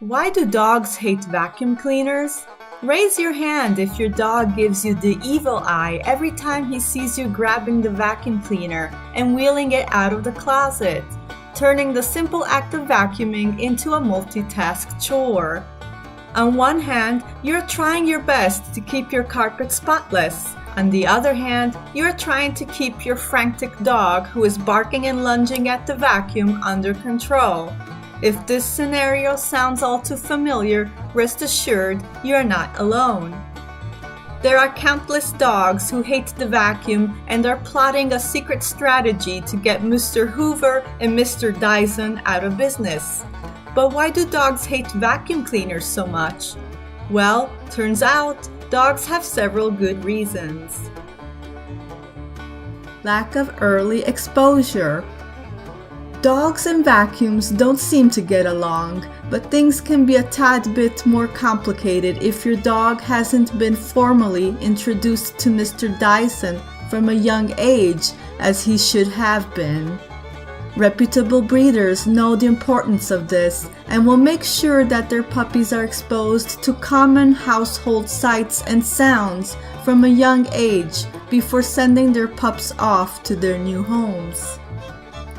Why do dogs hate vacuum cleaners? Raise your hand if your dog gives you the evil eye every time he sees you grabbing the vacuum cleaner and wheeling it out of the closet, turning the simple act of vacuuming into a multitask chore. On one hand, you're trying your best to keep your carpet spotless. On the other hand, you're trying to keep your frantic dog who is barking and lunging at the vacuum under control. If this scenario sounds all too familiar, rest assured you're not alone. There are countless dogs who hate the vacuum and are plotting a secret strategy to get Mr. Hoover and Mr. Dyson out of business. But why do dogs hate vacuum cleaners so much? Well, turns out dogs have several good reasons. Lack of early exposure. Dogs and vacuums don't seem to get along, but things can be a tad bit more complicated if your dog hasn't been formally introduced to Mr. Dyson from a young age, as he should have been. Reputable breeders know the importance of this and will make sure that their puppies are exposed to common household sights and sounds from a young age before sending their pups off to their new homes.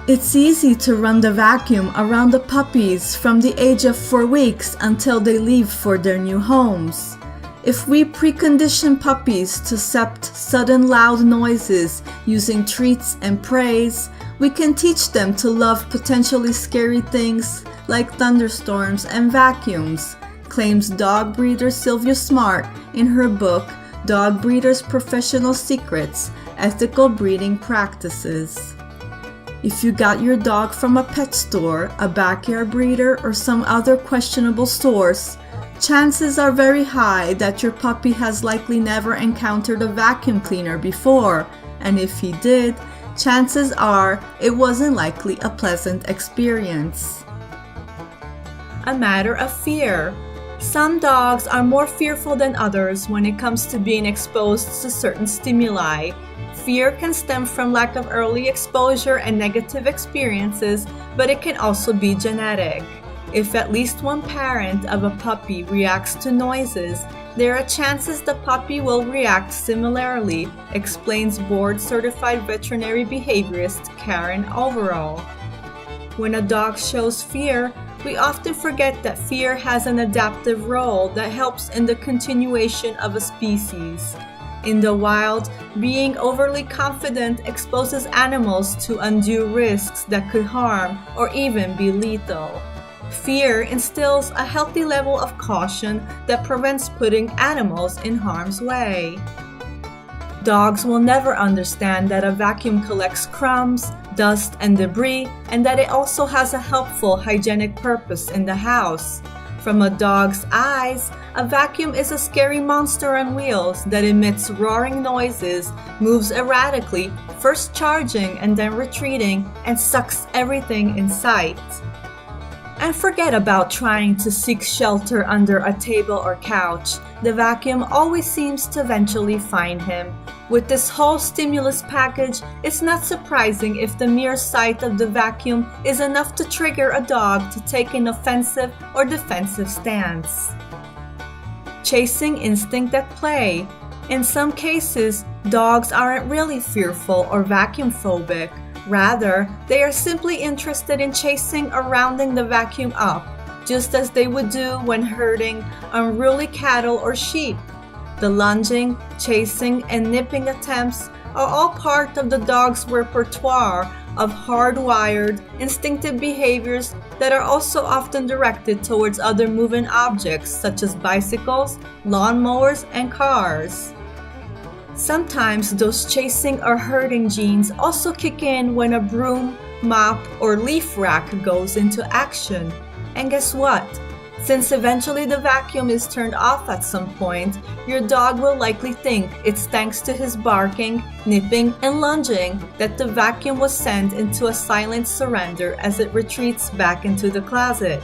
It's easy to run the vacuum around the puppies from the age of 4 weeks until they leave for their new homes. If we precondition puppies to accept sudden loud noises using treats and praise, we can teach them to love potentially scary things like thunderstorms and vacuums, claims dog breeder Sylvia Smart in her book, Dog Breeders' Professional Secrets, Ethical Breeding Practices. If you got your dog from a pet store, a backyard breeder, or some other questionable source, chances are very high that your puppy has likely never encountered a vacuum cleaner before, and if he did, chances are it wasn't likely a pleasant experience. A matter of fear. Some dogs are more fearful than others when it comes to being exposed to certain stimuli. Fear can stem from lack of early exposure and negative experiences, but it can also be genetic. If at least one parent of a puppy reacts to noises, there are chances the puppy will react similarly, explains board-certified veterinary behaviorist Karen Overall. When a dog shows fear, we often forget that fear has an adaptive role that helps in the continuation of a species. In the wild, being overly confident exposes animals to undue risks that could harm or even be lethal. Fear instills a healthy level of caution that prevents putting animals in harm's way. Dogs will never understand that a vacuum collects crumbs, dust, and debris, and that it also has a helpful hygienic purpose in the house. From a dog's eyes, a vacuum is a scary monster on wheels that emits roaring noises, moves erratically, first charging and then retreating, and sucks everything in sight. And forget about trying to seek shelter under a table or couch. The vacuum always seems to eventually find him. With this whole stimulus package, it's not surprising if the mere sight of the vacuum is enough to trigger a dog to take an offensive or defensive stance. Chasing instinct at play. In some cases, dogs aren't really fearful or vacuum phobic. Rather, they are simply interested in chasing or rounding the vacuum up, just as they would do when herding unruly cattle or sheep. The lunging, chasing, and nipping attempts are all part of the dog's repertoire of hardwired, instinctive behaviors that are also often directed towards other moving objects such as bicycles, lawnmowers, and cars. Sometimes those chasing or herding genes also kick in when a broom, mop, or leaf rack goes into action. And guess what? Since eventually the vacuum is turned off at some point, your dog will likely think it's thanks to his barking, nipping, and lunging that the vacuum was sent into a silent surrender as it retreats back into the closet.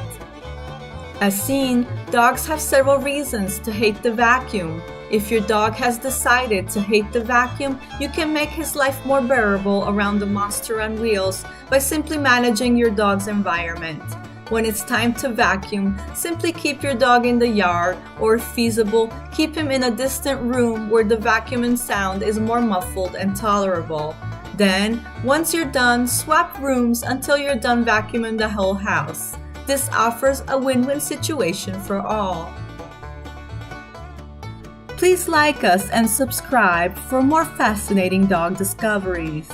As seen, dogs have several reasons to hate the vacuum. If your dog has decided to hate the vacuum, you can make his life more bearable around the monster on wheels by simply managing your dog's environment. When it's time to vacuum, simply keep your dog in the yard, or if feasible, keep him in a distant room where the vacuuming sound is more muffled and tolerable. Then, once you're done, swap rooms until you're done vacuuming the whole house. This offers a win-win situation for all. Please like us and subscribe for more fascinating dog discoveries.